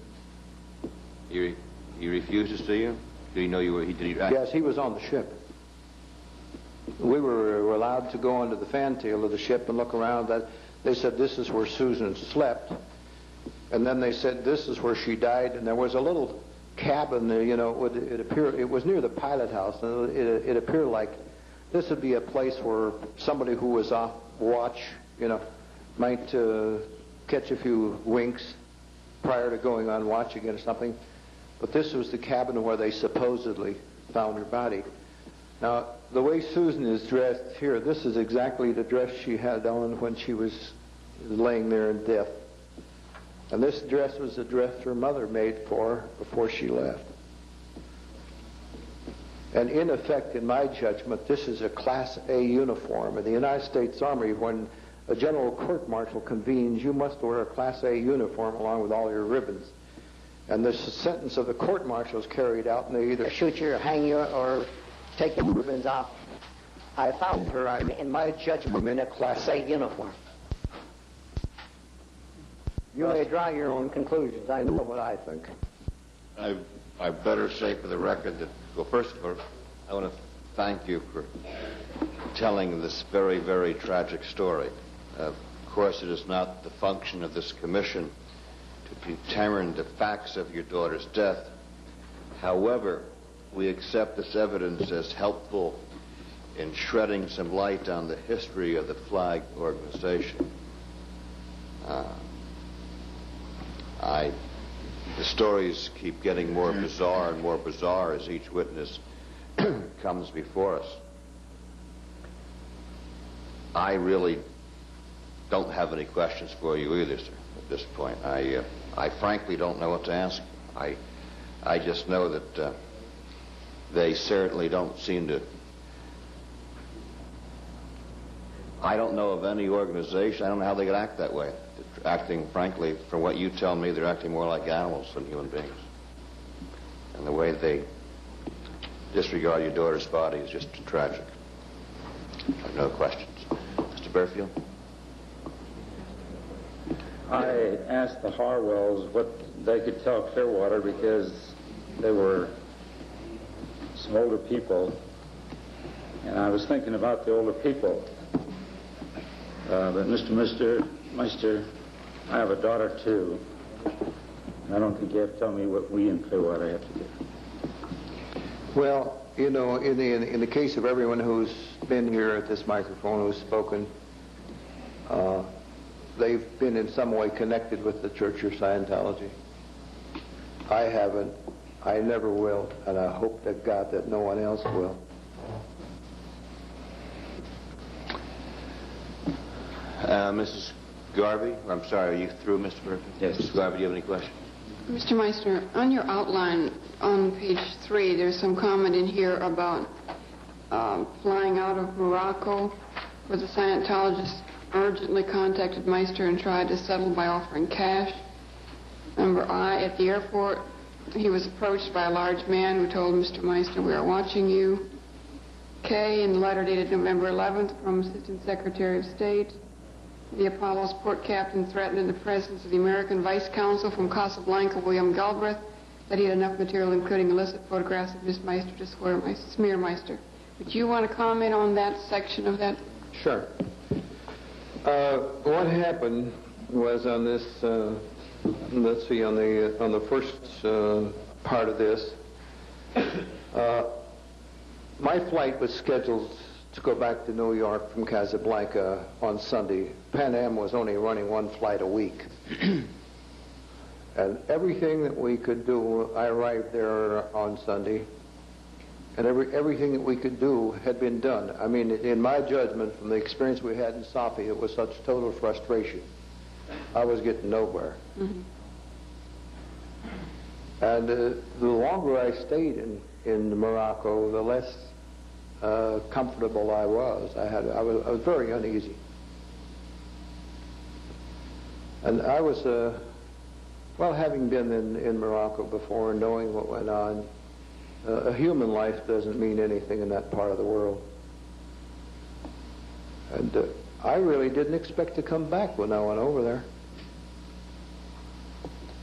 He refused to see you? Did he know you were? Yes, he was on the ship. We were allowed to go onto the fantail of the ship and look around. They said this is where Susan slept, and then they said this is where she died. And there was a little cabin there. You know, it was near the pilot house, and it appeared like this would be a place where somebody who was off watch, might catch a few winks prior to going on watch again or something. But this was the cabin where they supposedly found her body. Now, the way Susan is dressed here, this is exactly the dress she had on when she was laying there in death. And this dress was the dress her mother made for her before she left. And in effect, in my judgment, this is a Class A uniform. In the United States Army, when a general court-martial convenes, you must wear a Class A uniform along with all your ribbons. And the sentence of the court-martial is carried out, and they either shoot you or hang you or take the ribbons off I found her, in my judgment, in a Class A uniform. You may draw your own conclusions. I know what I think. I better say for the record that, well, first of all, I want to thank you for telling this very, very tragic story. Of course, it is not the function of this commission to determine the facts of your daughter's death. However, we accept this evidence as helpful in shedding some light on the history of the flag organization. The stories keep getting more bizarre and more bizarre as each witness comes before us. I really don't have any questions for you either, sir, at this point. I frankly don't know what to ask. I just know that they certainly don't seem to... I don't know of any organization, I don't know how they could act that way. Acting, frankly, from what you tell me, they're acting more like animals than human beings. And the way they disregard your daughter's body is just tragic. I have no questions. Mr. Burfield? I asked the Harwells what they could tell Clearwater because they were some older people, and I was thinking about the older people. But Meister, I have a daughter too. I don't think you have to tell me what we in Clearwater have to do. Well, you know, in the case of everyone who's been here at this microphone, who's spoken, they've been in some way connected with the Church of Scientology. I haven't. I never will, and I hope to God that no one else will. Mrs. Garvey, I'm sorry, are you through, Mr. Burfield? Yes. Mrs. Garvey, do you have any questions? Mr. Meister, on your outline on page 3, there's some comment in here about flying out of Morocco, where the Scientologists urgently contacted Meister and tried to settle by offering cash. Number I, at the airport, he was approached by a large man who told Mr. Meister, "We are watching you." K, in the letter dated November 11th from Assistant Secretary of State, the Apollo's port captain threatened in the presence of the American Vice Consul from Casablanca, William Galbraith, that he had enough material, including illicit photographs of Miss Meister, to smear Meister. Would you want to comment on that section of that? Sure. What happened was on this, let's see, on the first part of this, my flight was scheduled to go back to New York from Casablanca on Sunday. Pan Am was only running one flight a week. And everything that we could do, I arrived there on Sunday, and everything that we could do had been done. I mean, in my judgment, from the experience we had in Safi, it was such total frustration. I was getting nowhere. Mm-hmm. And the longer I stayed in Morocco, the less comfortable I was. I was very uneasy. And I was, well, having been in Morocco before and knowing what went on, a human life doesn't mean anything in that part of the world. And I really didn't expect to come back when I went over there.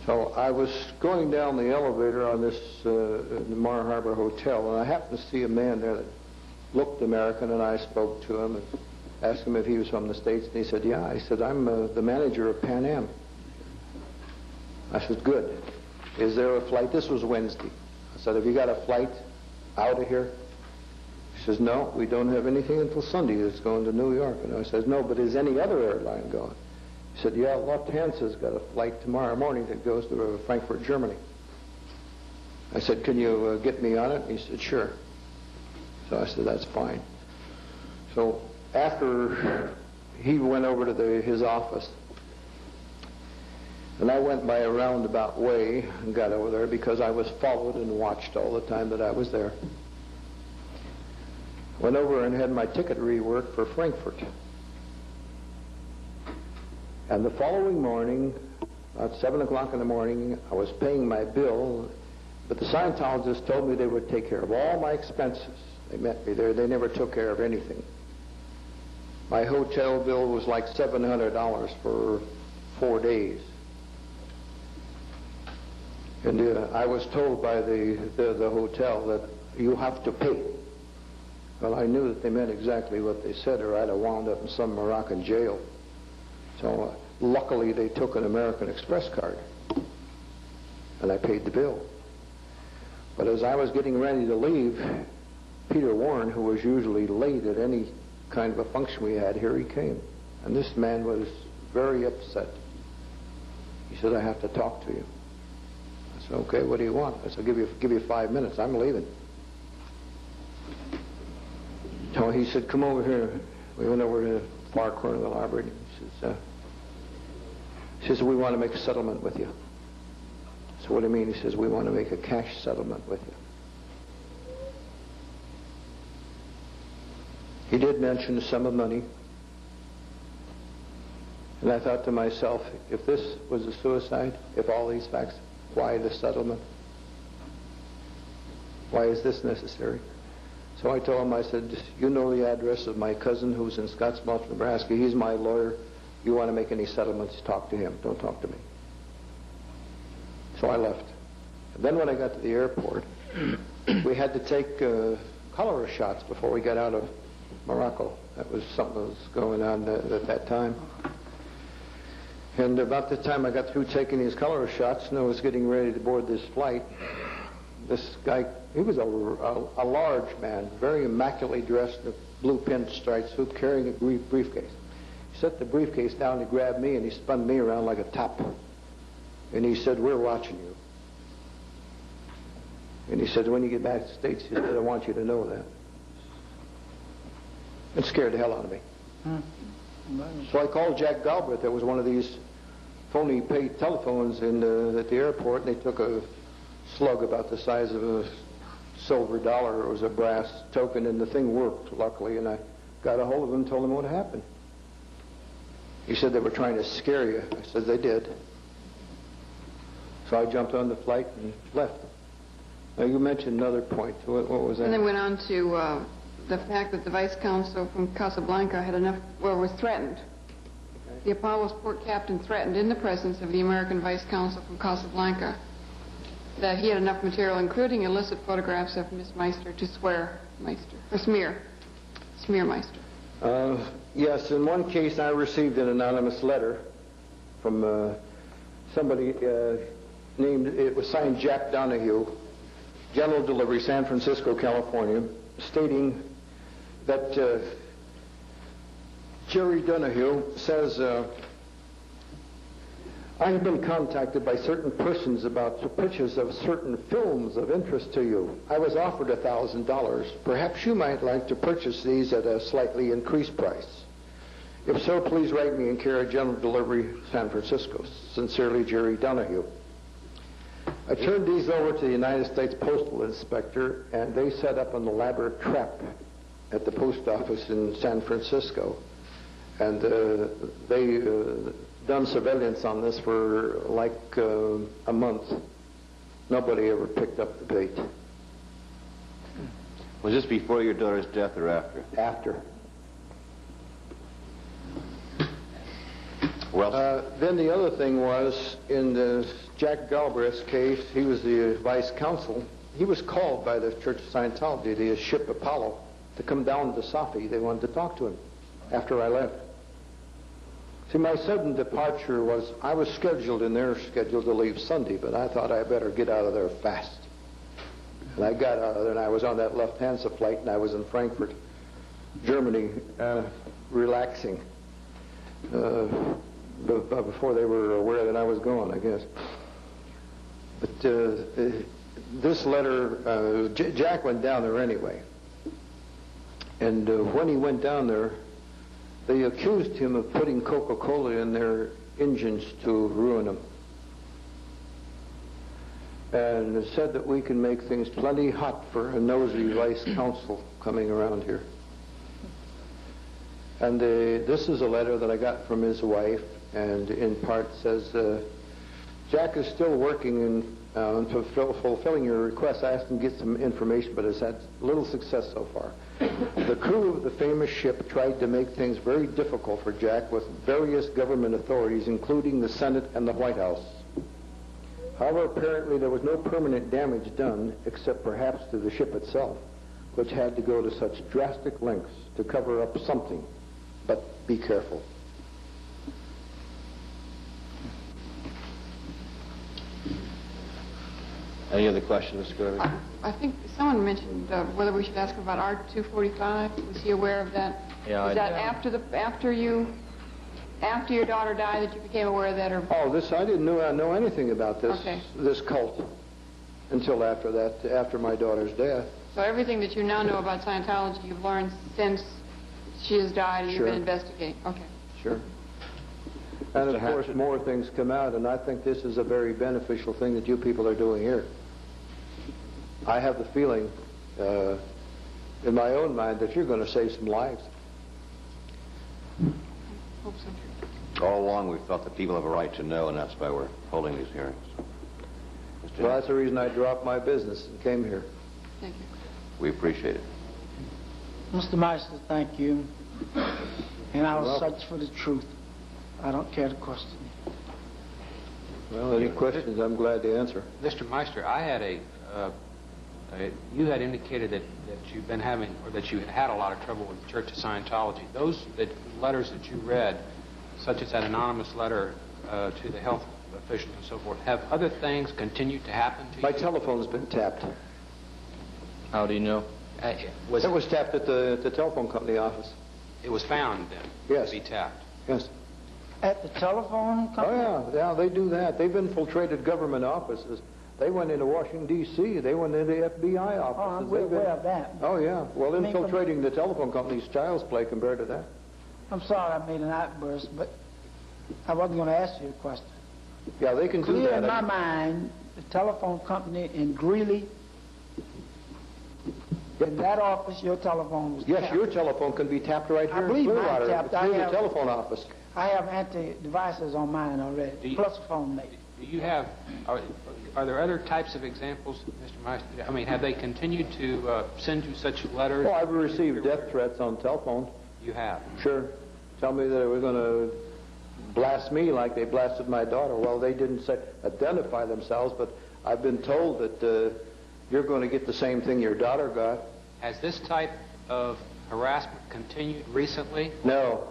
So I was going down the elevator on this the Mar Harbor Hotel, and I happened to see a man there that looked American, and I spoke to him and asked him if he was from the States, and he said, "Yeah." I said, "I'm the manager of Pan Am." I said, "Good. Is there a flight?" This was Wednesday. I said, "Have you got a flight out of here?" He says, "No, we don't have anything until Sunday. It's going to New York." And I said, "No, but is any other airline going?" He said, "Yeah, Lufthansa's got a flight tomorrow morning that goes to Frankfurt, Germany." I said, "Can you get me on it?" And he said, "Sure." So I said, "That's fine." So after he went over to his office, and I went by a roundabout way and got over there because I was followed and watched all the time that I was there. Went over and had my ticket reworked for Frankfurt. And the following morning, about 7 o'clock in the morning, I was paying my bill, but the Scientologists told me they would take care of all my expenses. They met me there. They never took care of anything. My hotel bill was like $700 for 4 days. And I was told by the hotel that you have to pay. Well, I knew that they meant exactly what they said, or I'd have wound up in some Moroccan jail. So luckily they took an American Express card, and I paid the bill. But as I was getting ready to leave, Peter Warren, who was usually late at any kind of a function we had here, he came. And this man was very upset. He said, I have to talk to you. I said, okay, what do you want? I said, give you 5 minutes. I'm leaving. So he said, come over here. We went over to the far corner of the library. He says, we want to make a settlement with you. So what do you mean? He says, we want to make a cash settlement with you. He did mention a sum of money. And I thought to myself, if this was a suicide, if all these facts, why the settlement? Why is this necessary? So I told him, I said, you know the address of my cousin who's in Scottsbluff, Nebraska. He's my lawyer. You want to make any settlements, talk to him. Don't talk to me. So I left. And then when I got to the airport, we had to take cholera shots before we got out of Morocco. That was something that was going on at that time. And about the time I got through taking these cholera shots and I was getting ready to board this flight, this guy, he was a large man, very immaculately dressed in a blue pinstripe suit, carrying a briefcase. He set the briefcase down, he grabbed me, and he spun me around like a top. And he said, we're watching you. And he said, when you get back to the States, he said, I want you to know that. It scared the hell out of me. So I called Jack Galbraith. There was one of these phony paid telephones at the airport, and they took a slug about the size of a silver dollar. It was a brass token, and the thing worked, luckily, and I got a hold of him and told him what happened. He said they were trying to scare you. I said they did. So I jumped on the flight and left. Now, you mentioned another point. What was that? And then went on to the fact that the vice consul from Casablanca had enough, well, was threatened. Okay. The Apollo's port captain threatened in the presence of the American vice consul from Casablanca that he had enough material, including illicit photographs of Miss Meister, to swear Meister, or smear Meister. Yes, in one case I received an anonymous letter from somebody named, it was signed Jack Donahue, General Delivery, San Francisco, California, stating that Jerry Donahue says, I have been contacted by certain persons about the purchase of certain films of interest to you. I was offered $1,000. Perhaps you might like to purchase these at a slightly increased price. If so, please write me in care of General Delivery, San Francisco. Sincerely, Jerry Donahue. I turned these over to the United States Postal Inspector, and they set up an elaborate trap at the post office in San Francisco. And they done surveillance on this for like a month. Nobody ever picked up the bait. Was this before your daughter's death or after? After. Well, then the other thing was, in the Jack Galbraith's case, he was the vice consul. He was called by the Church of Scientology, the ship Apollo, to come down to Safi. They wanted to talk to him after I left. See, my sudden departure was, I was scheduled in their schedule to leave Sunday, but I thought I better get out of there fast. And I got out of there, and I was on that Lufthansa flight, and I was in Frankfurt, Germany, relaxing. Before they were aware that I was gone, I guess. But this letter, Jack went down there anyway. And when he went down there, they accused him of putting Coca-Cola in their engines to ruin them. And said that we can make things plenty hot for a nosy vice consul coming around here. And this is a letter that I got from his wife, and in part says, Jack is still working in fulfilling your request. I asked him to get some information, but has had little success so far. The crew of the famous ship tried to make things very difficult for Jack with various government authorities, including the Senate and the White House. However, apparently there was no permanent damage done, except perhaps to the ship itself, which had to go to such drastic lengths to cover up something. But be careful. Any other questions, Mr. Garvey? I think someone mentioned whether we should ask him about R-245. Was he aware of that? Yeah, Is that after your daughter died that you became aware of that, or? Oh, I didn't know anything about this Okay. this cult until after my daughter's death. So everything that you now know about Scientology, you've learned since she has died, and you've Sure. been investigating. Okay. Sure. And of course, more things come out, and I think this is a very beneficial thing that you people are doing here. I have the feeling in my own mind that you're going to save some lives. Hope so. All along, we've felt that people have a right to know, and that's why we're holding these hearings. Mr. Well, that's the reason I dropped my business and came here. Thank you. We appreciate it. Mr. Meister, thank you. And I will Well. search for the truth. I don't care to question you. Well, any questions, I'm glad to answer. Mr. Meister, I had you had indicated that you've been having, or that you had a lot of trouble with the Church of Scientology. Those letters that you read, such as that anonymous letter to the health officials and so forth, have other things continued to happen to you? My telephone's been tapped. How do you know? It was tapped at the telephone company office. It was found then Yes. to be tapped. Yes. At the telephone company? Oh, yeah, they do that. They've infiltrated government offices. They went into Washington, D.C. They went into FBI offices. Oh, I'm well aware of that. Oh, yeah. Well, I mean, infiltrating the telephone company's child's play compared to that. I'm sorry I made an outburst, but I wasn't going to ask you a question. Yeah, they can do Clear that. in my mind, the telephone company in Greeley, in that office, your telephone was Yes, tapped. your telephone can be tapped right I here in believe mine Clearwater. tapped. It's I near the have- telephone office. I have anti-devices on mine already, plus a phone mate. Do you have, are there other types of examples, Mr. Meister? I mean, have they continued to send you such letters? Well, I've received death threats on telephone. You have. Sure. Tell me that they were going to blast me like they blasted my daughter. Well, they didn't identify themselves, but I've been told that you're going to get the same thing your daughter got. Has this type of harassment continued recently? No.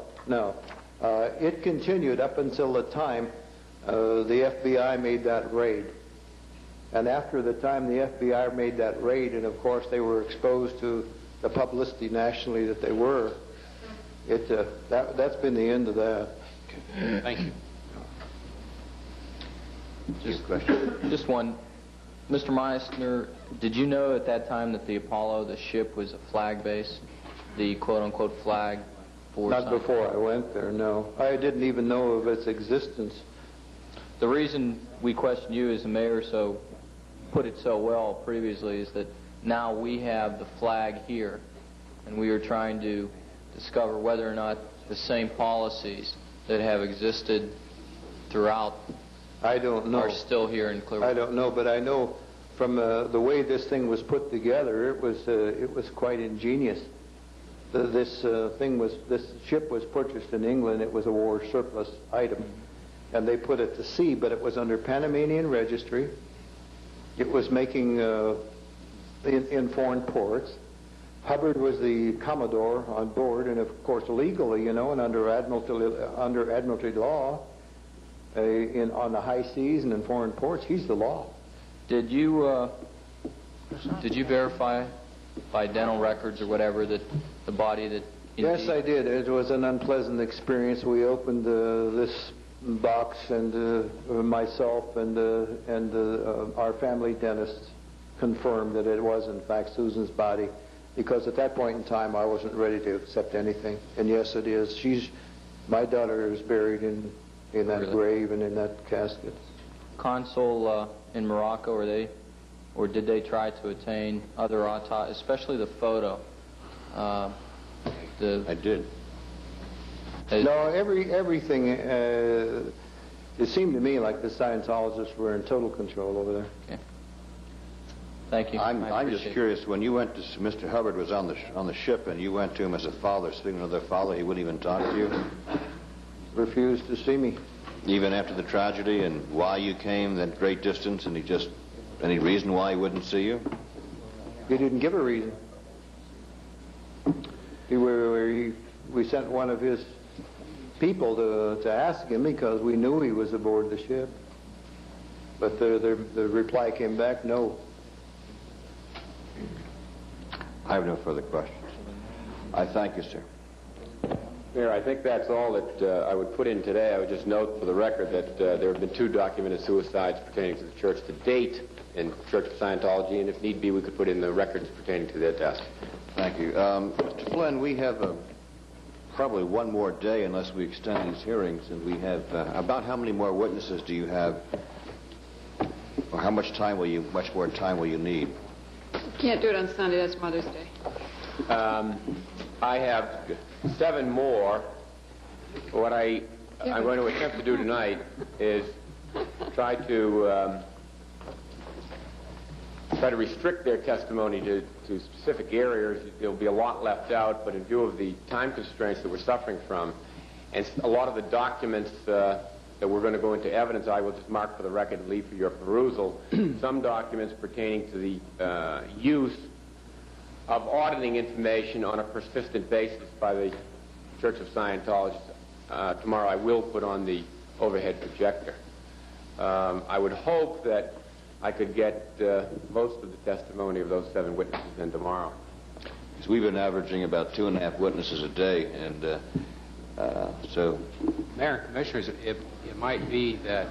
It continued up until the time the FBI made that raid. And after the time the FBI made that raid, and of course they were exposed to the publicity nationally that they were, that's been the end of that. Thank you. Just one. Mr. Meister, did you know at that time that the Apollo, the ship, was a flag base? The quote-unquote flag for Not Scientology? before I went there, no. I didn't even know of its existence. The reason we question you as the mayor put it so well previously is that now we have the flag here, and we are trying to discover whether or not the same policies that have existed throughout I don't know. are still here in Clearwater. I don't know, but I know from the way this thing was put together, it was quite ingenious. This ship was purchased in England. It was a war surplus item, and they put it to sea, but it was under Panamanian registry. It was making in foreign ports. Hubbard was the commodore on board, and of course legally, and under admiralty law, on the high seas and in foreign ports, he's the law. Did you verify by dental records or whatever that the body that... Yes, I did. It was an unpleasant experience. We opened this box, and myself and our family dentist confirmed that it was in fact Susan's body, because at that point in time I wasn't ready to accept anything. And yes, it is. My daughter is buried in that grave and in that casket. Consul in Morocco, or did they try to attain other especially the photo? I did. No, everything. It seemed to me like the Scientologists were in total control over there. Okay. Thank you. I'm I just appreciate it. curious, when you went to, Mr. Hubbard was on the ship, and you went to him as a father, speaking of their father, he wouldn't even talk to you? Refused to see me. Even after the tragedy and why you came that great distance, and he just, any reason why he wouldn't see you? He didn't give a reason. We sent one of his people to ask him because we knew he was aboard the ship. But the reply came back, no. I have no further questions. I thank you, sir. Mayor, I think that's all that I would put in today. I would just note for the record that there have been 2 documented suicides pertaining to the church to date in Church of Scientology, and if need be, we could put in the records pertaining to their deaths. Thank you. Mr. Flynn, we have probably one more day unless we extend these hearings, and we have about how many more witnesses do you have, or how much more time will you need? Can't do it on Sunday, that's Mother's Day. I have 7 more. What I'm going to attempt to do tonight is try to restrict their testimony to specific areas. There'll be a lot left out, but in view of the time constraints that we're suffering from, and a lot of the documents that we're going to go into evidence, I will just mark for the record and leave for your perusal. Some documents pertaining to the use of auditing information on a persistent basis by the Church of Scientology. Tomorrow I will put on the overhead projector. I would hope that I could get most of the testimony of those 7 witnesses in tomorrow. Because we've been averaging about 2.5 witnesses a day, and so... Mayor and Commissioners, it might be that,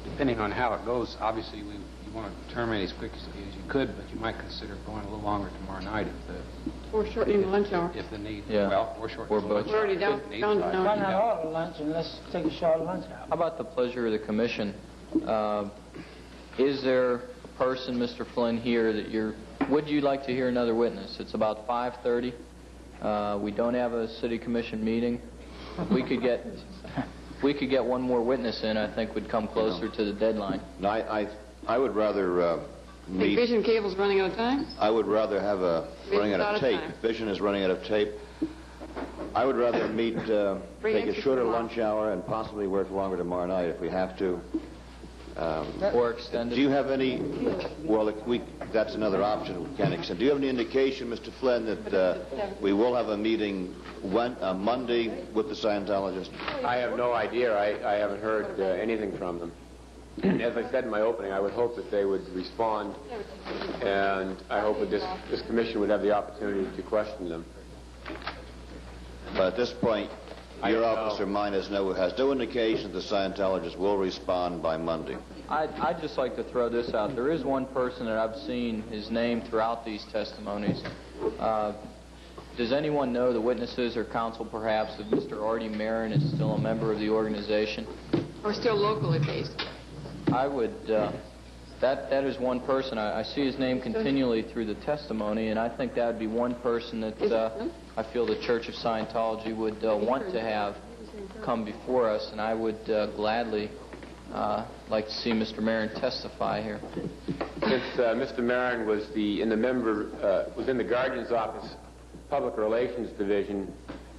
depending on how it goes, obviously you want to terminate as quick as you could, but you might consider going a little longer tomorrow night Or shortening the lunch hour. if the need. Yeah. Well, or shortening the lunch We're already down to Run an out hour. all the lunch and let's take a short lunch hour. How about the pleasure of the commission? Is there a person, Mr. Flynn, here that would you like to hear another witness? It's about 5:30. We don't have a city commission meeting. We could get one more witness in, I think would come closer to the deadline. No, I would rather meet... Vision cable's running out of time? I would rather have running out of tape. time. Vision is running out of tape. I would rather meet, take a extra shorter tomorrow. lunch hour and possibly work longer tomorrow night if we have to. Or extended. Do you have any, well, that's another option, we can't extend. Do you have any indication, Mr. Flynn, that we will have a meeting Monday with the Scientologists? I have no idea. I haven't heard anything from them. As I said in my opening, I would hope that they would respond, and I hope that this commission would have the opportunity to question them. But at this point, I your don't know. office or mine has no indication that the Scientologists will respond by Monday. I'd just like to throw this out. There is one person that I've seen his name throughout these testimonies. Does anyone know the witnesses or counsel, perhaps, if Mr. Artie Marin is still a member of the organization? Or still locally based? I would, that is one person. I see his name continually through the testimony, and I think that would be one person that I feel the Church of Scientology would want to have come before us, and I would gladly like to see Mr. Marin testify here. Since Mr. Marin was in the Guardian's Office Public Relations Division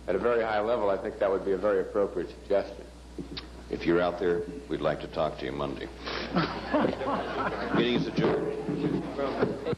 at a very high level, I think that would be a very appropriate suggestion. If you're out there, we'd like to talk to you Monday. Meeting is adjourned.